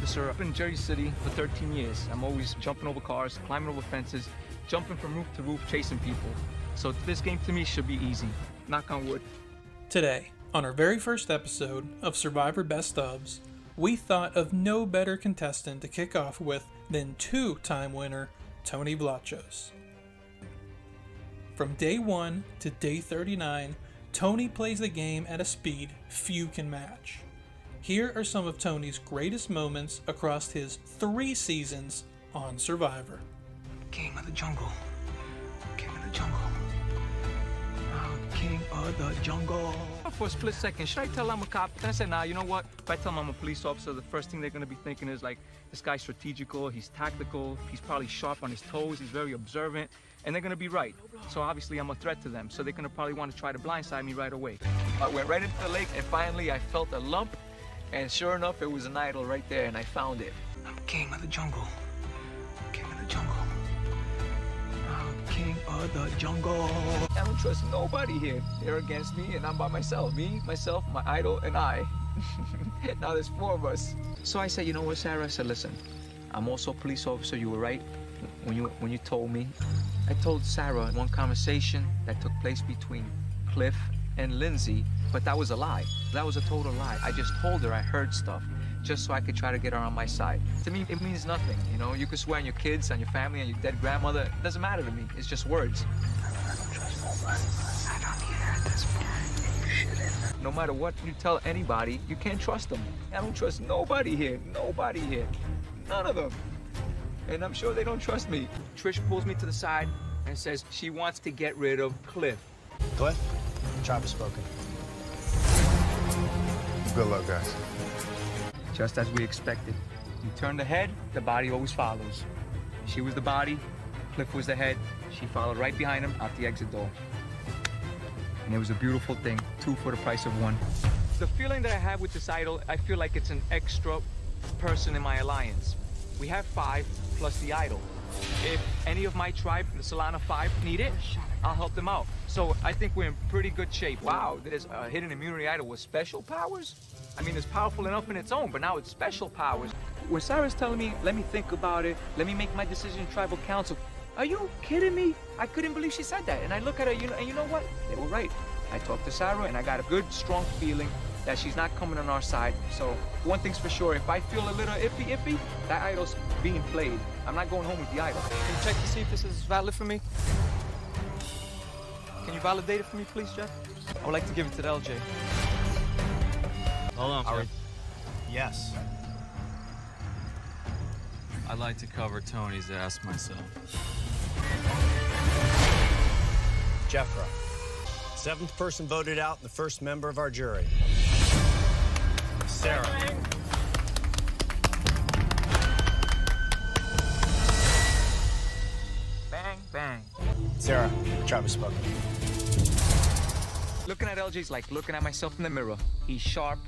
officer up in Jersey City for 13 years. I'm always jumping over cars, climbing over fences, jumping from roof to roof, chasing people. So this game to me should be easy. Knock on wood. Today, on our very first episode of Survivor Best Ofs, we thought of no better contestant to kick off with than two-time winner Tony Vlachos. From day 1 to day 39, Tony plays the game at a speed few can match. Here are some of Tony's greatest moments across his 3 seasons on Survivor. King of the jungle. King of the jungle. King of the jungle. For a split second, should I tell them I'm a cop? Then I said, nah, you know what? If I tell them I'm a police officer, the first thing they're gonna be thinking is like, this guy's strategical, he's tactical, he's probably sharp on his toes, he's very observant, and they're gonna be right. So obviously I'm a threat to them, so they're gonna probably want to try to blindside me right away. I went right into the lake, and finally I felt a lump, and sure enough, it was an idol right there, and I found it. I'm king of the jungle. King of the jungle. King of the jungle. I don't trust nobody here. They're against me and I'm by myself. Me, myself, my idol, and I. Now there's 4 of us. So I said, you know what, Sarah? I said, listen, I'm also a police officer. You were right when you told me. I told Sarah in one conversation that took place between Cliff and Lindsay, but that was a lie. That was a total lie. I just told her I heard stuff, just so I could try to get her on my side. To me, it means nothing, you know? You could swear on your kids, on your family, on your dead grandmother. It doesn't matter to me. It's just words. I don't trust nobody. I don't either at this point. You shouldn't. No matter what you tell anybody, you can't trust them. I don't trust nobody here. Nobody here. None of them. And I'm sure they don't trust me. Trish pulls me to the side and says she wants to get rid of Cliff. Cliff, tribe has spoken. Good luck, guys. Just as we expected. You turn the head, the body always follows. She was the body, Cliff was the head. She followed right behind him out the exit door. And it was a beautiful thing, 2 for the price of 1. The feeling that I have with this idol, I feel like it's an extra person in my alliance. We have 5 plus the idol. If any of my tribe, the Solana 5, need it, I'll help them out. So I think we're in pretty good shape. Wow, there's a hidden immunity idol with special powers? I mean, it's powerful enough in its own, but now it's special powers. When Sarah's telling me, let me think about it, let me make my decision in tribal council, are you kidding me? I couldn't believe she said that. And I look at her, and you know what? They were right. I talked to Sarah, and I got a good, strong feeling that she's not coming on our side. So one thing's for sure, if I feel a little iffy, that idol's being played. I'm not going home with the idol. Can you check to see if this is valid for me? Can you validate it for me, please, Jeff? I would like to give it to the LJ. Hold on, Jeff. Yes. I'd like to cover Tony's ass myself. Jeffro. 7th person voted out, the first member of our jury. Sarah. Bang, bang. Sarah, tribe has spoken. Looking at LJ's like looking at myself in the mirror. He's sharp.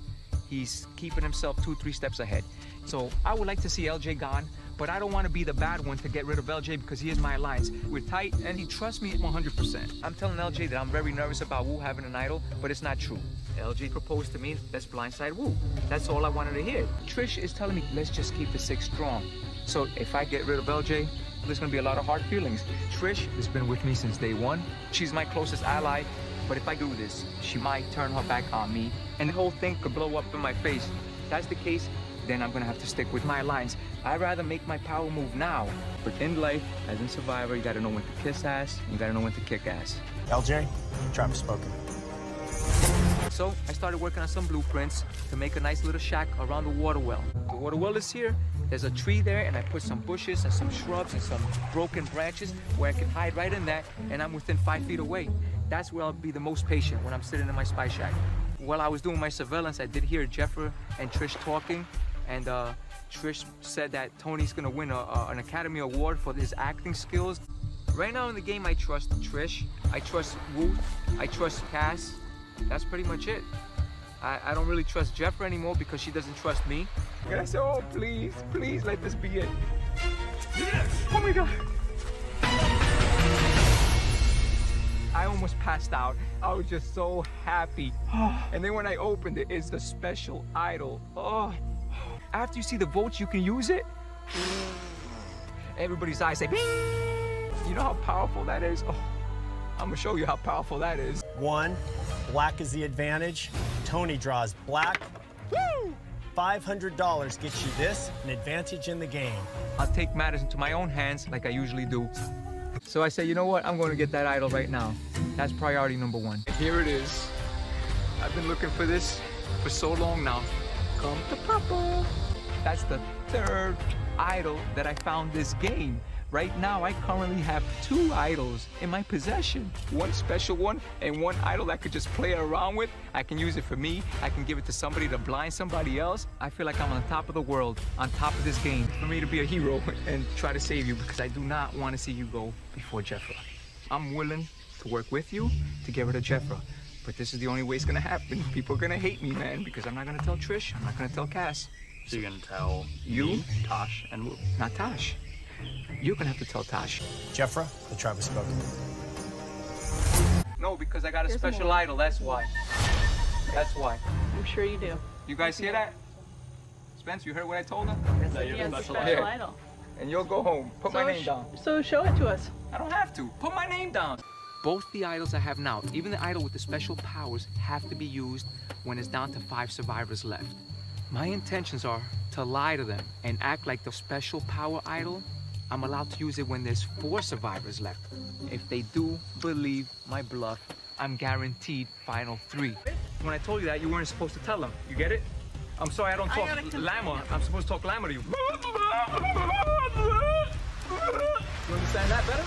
He's keeping himself 2-3 steps ahead. So I would like to see LJ gone, but I don't want to be the bad one to get rid of LJ because he is my alliance. We're tight, and he trusts me 100%. I'm telling LJ that I'm very nervous about Wu having an idol, but it's not true. LJ proposed to me, let's blindside Wu. That's all I wanted to hear. Trish is telling me, let's just keep the 6 strong. So if I get rid of LJ, there's gonna be a lot of hard feelings. Trish has been with me since day 1. She's my closest ally. But if I do this, she might turn her back on me, and the whole thing could blow up in my face. If that's the case, then I'm gonna have to stick with my alliance. I'd rather make my power move now. But in life, as in Survivor, you gotta know when to kiss ass, and you gotta know when to kick ass. LJ, tribe has spoken. So I started working on some blueprints to make a nice little shack around the water well. The water well is here. There's a tree there, and I put some bushes and some shrubs and some broken branches where I can hide right in that, and I'm within 5 feet away. That's where I'll be the most patient, when I'm sitting in my spy shack. While I was doing my surveillance, I did hear Jeffrey and Trish talking, and Trish said that Tony's gonna win an Academy Award for his acting skills. Right now in the game, I trust Trish, I trust Wu, I trust Cass. That's pretty much it. I don't really trust Jeffrey anymore because she doesn't trust me. And I said, oh, please, please let this be it. Yes! Oh my God. I almost passed out. I was just so happy. And then when I opened it, it's the special idol. Oh, After you see the votes, you can use it. Everybody's eyes say, "Beep." You know how powerful that is? Oh, I'm gonna show you how powerful that is. 1, black is the advantage. Tony draws black. Woo! $500 gets you this, an advantage in the game. I'll take matters into my own hands like I usually do. So I say, you know what? I'm going to get that idol right now. That's priority number 1. And here it is. I've been looking for this for so long now. Come to Papa. That's the 3rd idol that I found this game. Right now, I currently have 2 idols in my possession. One special one and one idol I could just play around with. I can use it for me. I can give it to somebody to blind somebody else. I feel like I'm on the top of the world, on top of this game. For me to be a hero and try to save you because I do not want to see you go before Jeffra. I'm willing to work with you to get rid of Jeffra. But this is the only way it's gonna happen. People are gonna hate me, man, because I'm not gonna tell Trish. I'm not gonna tell Cass. So you're gonna tell You? me, Tosh, and Wu. Not Tosh. You're gonna have to tell Tosh. Jeffra, the tribe has spoken. No, because I got a special idol, that's why. That's why. I'm sure you do. You guys hear that? Spence, you heard what I told him? That you're He has the a special special idol. idol. And you'll go home. Put my name down. So show it to us. I don't have to. Put my name down. Both the idols I have now, even the idol with the special powers, have to be used when it's down to 5 survivors left. My intentions are to lie to them and act like the special power idol. I'm allowed to use it when there's 4 survivors left. If they do believe my bluff, I'm guaranteed final 3. When I told you that, you weren't supposed to tell them. You get it? I'm sorry I don't talk Lama. I'm supposed to talk Lama to you. You understand that better?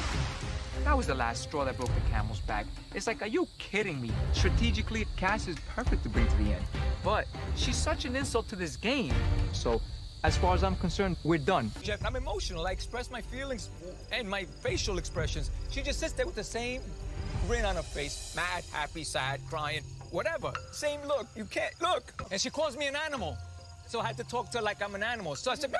That was the last straw that broke the camel's back. It's like, are you kidding me? Strategically, Cass is perfect to bring to the end. But she's such an insult to this game. So, as far as I'm concerned, we're done. Jeff, I'm emotional. I express my feelings and my facial expressions. She just sits there with the same grin on her face. Mad, happy, sad, crying, whatever. Same look. You can't look. And she calls me an animal. So I had to talk to her like I'm an animal. So I said,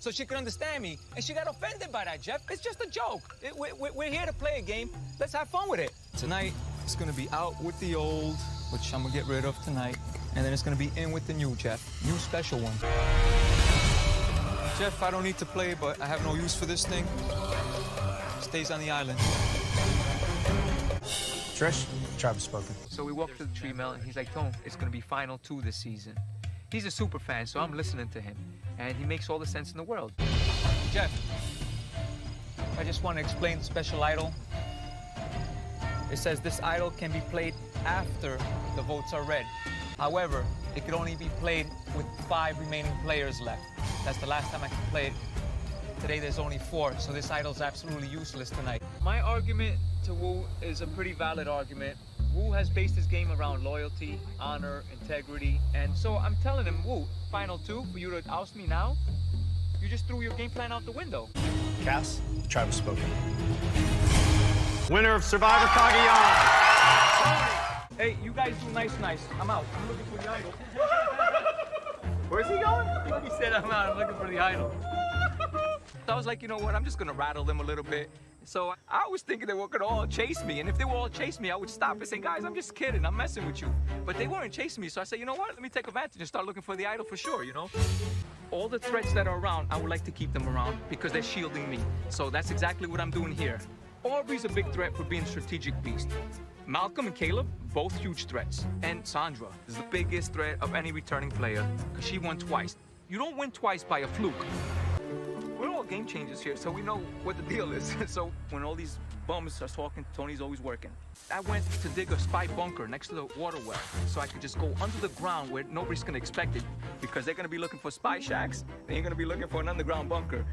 so she could understand me. And she got offended by that, Jeff. It's just a joke. We're here to play a game. Let's have fun with it. Tonight, it's gonna be out with the old, which I'm gonna get rid of tonight. And then it's gonna be in with the new, Jeff. New special one. Jeff, I don't need to play, but I have no use for this thing. Stays on the island. Trish, the tribe has spoken. So we walked to the tree mill, and he's like, Tone, it's gonna be final 2 this season. He's a super fan, so I'm listening to him. And he makes all the sense in the world. Jeff, I just want to explain the special idol. It says this idol can be played after the votes are read. However, it could only be played with 5 remaining players left. That's the last time I could play it. Today there's only 4, so this idol's absolutely useless tonight. My argument to Wu is a pretty valid argument. Wu has based his game around loyalty, honor, integrity, and so I'm telling him, Wu, final 2, for you to oust me now? You just threw your game plan out the window. Cass, the tribe has spoken. Winner of Survivor Cagayan. Hey, you guys do nice. I'm out. I'm looking for the idol. Where's he going? He said I'm out. I'm looking for the idol. So I was like, you know what? I'm just gonna rattle them a little bit. So I was thinking they were gonna all chase me, and if they were all chase me, I would stop and say, guys, I'm just kidding. I'm messing with you. But they weren't chasing me, so I said, you know what? Let me take advantage and start looking for the idol for sure, you know? All the threats that are around, I would like to keep them around because they're shielding me. So that's exactly what I'm doing here. Aubrey's a big threat for being a strategic beast. Malcolm and Caleb, both huge threats. And Sandra is the biggest threat of any returning player because she won twice. You don't win twice by a fluke. We're all game changers here, so we know what the deal is. So when all these bums are talking, Tony's always working. I went to dig a spy bunker next to the water well so I could just go under the ground where nobody's gonna expect it because they're gonna be looking for spy shacks. They ain't gonna be looking for an underground bunker.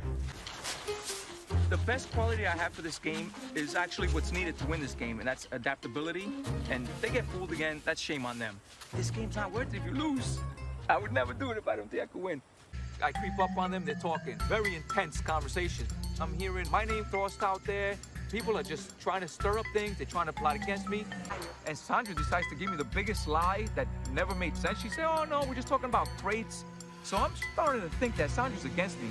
The best quality I have for this game is actually what's needed to win this game, and that's adaptability. And if they get fooled again, that's shame on them. This game's not worth it if you lose. I would never do it if I don't think I could win. I creep up on them, they're talking. Very intense conversation. I'm hearing my name thrust out there. People are just trying to stir up things. They're trying to plot against me. And Sandra decides to give me the biggest lie that never made sense. She said, oh no, we're just talking about crates. So I'm starting to think that Sandra's against me.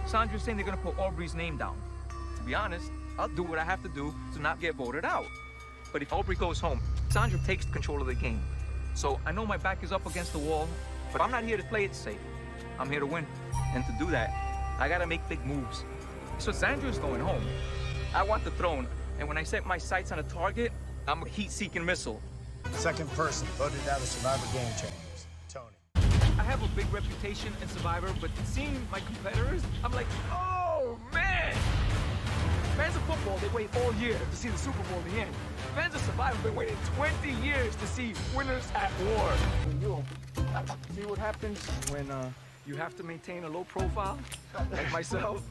Sandra's saying they're gonna put Aubrey's name down. To be honest, I'll do what I have to do to not get voted out. But if Aubrey goes home, Sandra takes control of the game. So I know my back is up against the wall, but I'm not here to play it safe. I'm here to win. And to do that, I gotta make big moves. So Sandro's going home. I want the throne. And when I set my sights on a target, I'm a heat-seeking missile. Second person voted out of Survivor Game Changers, Tony. I have a big reputation in Survivor, but seeing my competitors, I'm like, oh, man! Fans of football, they wait all year to see the Super Bowl in the end. Fans of Survivor, they waited 20 years to see winners at war. You see what happens when you have to maintain a low profile, like myself?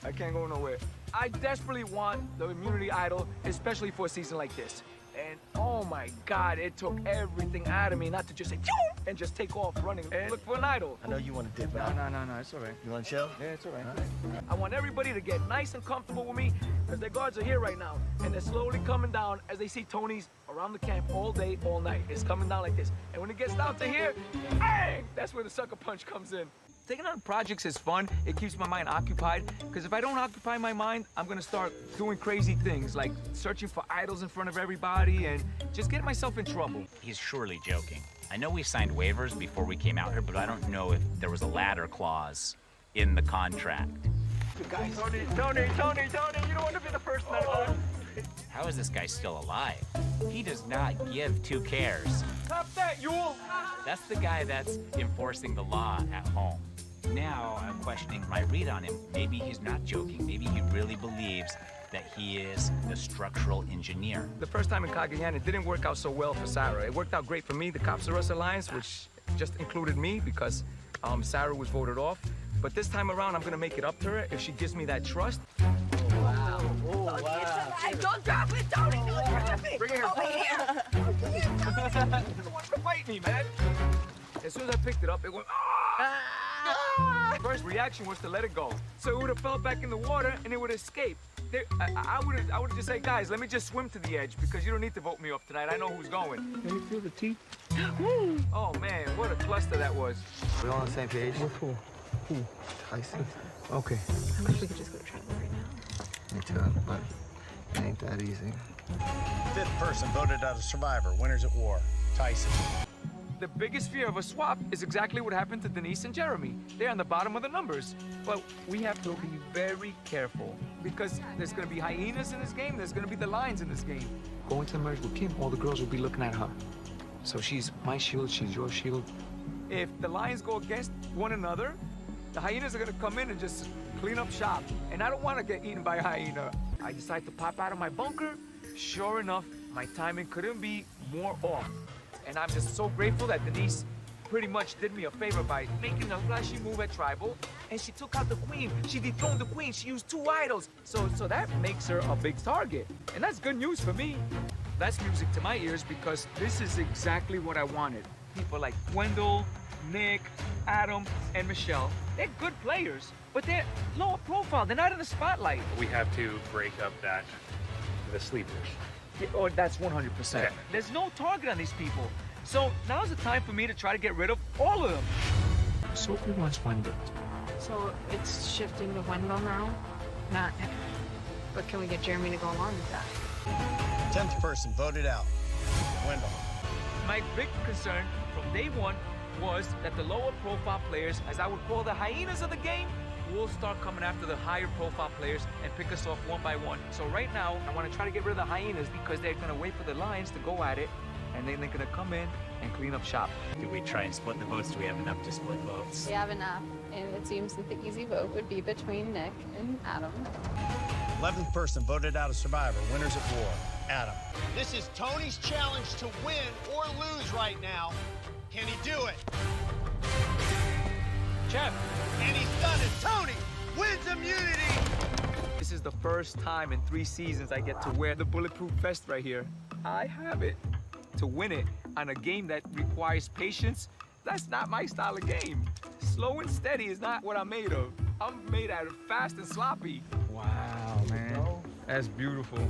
I can't go nowhere. I desperately want the immunity idol, especially for a season like this. And oh my God, it took everything out of me not to just say, "Choo!" and just take off running and look for an idol. I know you want to dip out. No, it's all right. You want to chill? Yeah, it's all right. I want everybody to get nice and comfortable with me because their guards are here right now. And they're slowly coming down as they see Tony's around the camp all day, all night. It's coming down like this. And when it gets down to here, bang! That's where the sucker punch comes in. Taking on projects is fun. It keeps my mind occupied. Because if I don't occupy my mind, I'm going to start doing crazy things like searching for idols in front of everybody and just getting myself in trouble. He's surely joking. I know we signed waivers before we came out here, but I don't know if there was a ladder clause in the contract. Guys, Tony, you don't want to be the first one. How is this guy still alive? He does not give two cares. Stop that, Yule! That's the guy that's enforcing the law at home. Now I'm questioning my read on him. Maybe he's not joking. Maybe he really believes that he is the structural engineer. The first time in Cagayan, it didn't work out so well for Sarah. It worked out great for me, the Cops R Us Alliance, which just included me because Sarah was voted off. But this time around, I'm gonna make it up to her if she gives me that trust. Don't drop it, Tony! Don't drop it! Bring it here. Over here! You want to fight me, man? As soon as I picked it up, it went, ah! First reaction was to let it go. So it would have fell back in the water and it would escape. I would have just said, guys, let me just swim to the edge because you don't need to vote me off tonight. I know who's going. Can you feel the teeth? Oh, man, what a cluster that was. We all on the same page? Who? Tyson. Okay. I wish we could just go to tribal right now. Me too, but it ain't that easy. Fifth person voted out of Survivor, winners at war, Tyson. The biggest fear of a swap is exactly what happened to Denise and Jeremy. They're on the bottom of the numbers. But we have to be very careful because there's going to be hyenas in this game. There's going to be the lions in this game. Going to the merge with Kim, all the girls will be looking at her. So she's my shield, she's your shield. If the lions go against one another, the hyenas are going to come in and just clean up shop. And I don't want to get eaten by a hyena. I decide to pop out of my bunker. Sure enough, my timing couldn't be more off. And I'm just so grateful that Denise pretty much did me a favor by making a flashy move at Tribal, and she took out the queen. She dethroned the queen. She used 2 idols. So that makes her a big target. And that's good news for me. That's music to my ears because this is exactly what I wanted. People like Wendell, Nick, Adam, and Michelle. They're good players, but they're lower profile. They're not in the spotlight. We have to break up the sleepers. Yeah, or that's 100%. Okay. There's no target on these people. So now's the time for me to try to get rid of all of them. Sophie wants Wendell. So it's shifting to Wendell now? Not Nick. But can we get Jeremy to go along with that? 10th person voted out, Wendell. My big concern from day one was that the lower profile players, as I would call the hyenas of the game, will start coming after the higher profile players and pick us off one by one. So right now, I want to try to get rid of the hyenas because they're going to wait for the lions to go at it, and then they're going to come in and clean up shop. Do we try and split the votes? Do we have enough to split votes? We have enough, and it seems that the easy vote would be between Nick and Adam. 11th person voted out of Survivor, winners at war, Adam. This is Tony's challenge to win or lose right now. Can he do it? Jeff! And he's done it. Tony wins immunity. This is the first time in 3 seasons I get to wear the bulletproof vest right here. I have it. To win it on a game that requires patience, that's not my style of game. Slow and steady is not what I'm made of. I'm made out of fast and sloppy. Wow, man. That's beautiful.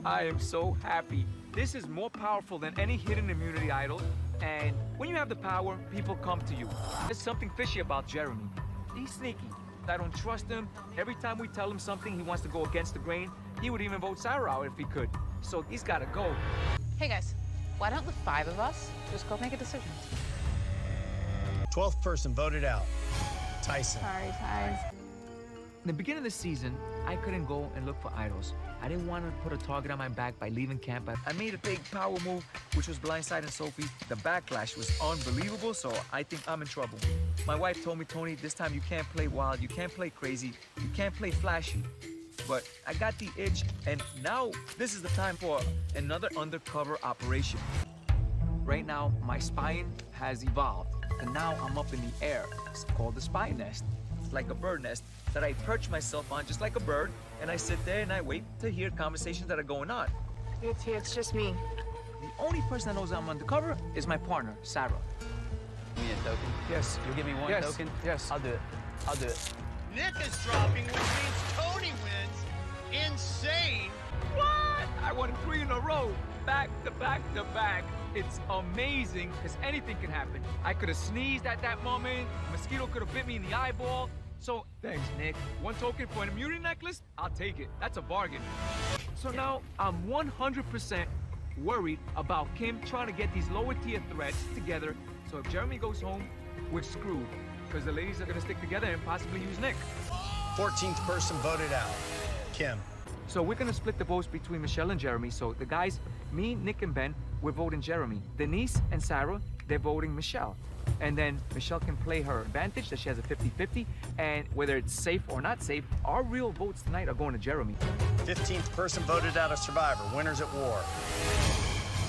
I am so happy. This is more powerful than any hidden immunity idol. And when you have the power, people come to you. There's something fishy about Jeremy. He's sneaky. I don't trust him. Every time we tell him something, he wants to go against the grain. He would even vote Sarah out if he could. So he's got to go. Hey guys, why don't the 5 of us just go make a decision? 12th person voted out. Tyson. Sorry, Ty. In the beginning of the season, I couldn't go and look for idols. I didn't want to put a target on my back by leaving camp. I made a big power move, which was blindsiding Sophie. The backlash was unbelievable, so I think I'm in trouble. My wife told me, Tony, this time you can't play wild, you can't play crazy, you can't play flashy. But I got the itch, and now this is the time for another undercover operation. Right now, my spine has evolved, and now I'm up in the air. It's called the spy nest. It's like a bird nest that I perch myself on just like a bird, and I sit there and I wait to hear conversations that are going on. It's just me. The only person that knows I'm undercover is my partner, Sarah. Give me a token. Yes. You'll give me one Yes. token? Yes. I'll do it. I'll do it. Nick is dropping, which means Tony wins. Insane. What? I won 3 in a row, back to back to back. It's amazing, because anything can happen. I could have sneezed at that moment, a mosquito could have bit me in the eyeball. So, thanks, Nick. 1 token for an immunity necklace? I'll take it. That's a bargain. So now, I'm 100% worried about Kim trying to get these lower tier threats together. So if Jeremy goes home, we're screwed, because the ladies are going to stick together and possibly use Nick. 14th person voted out. Kim. So we're gonna split the votes between Michelle and Jeremy. So the guys, me, Nick, and Ben, we're voting Jeremy. Denise and Sarah, they're voting Michelle. And then Michelle can play her advantage that she has a 50-50. And whether it's safe or not safe, our real votes tonight are going to Jeremy. 15th person voted out of Survivor. Winners at war.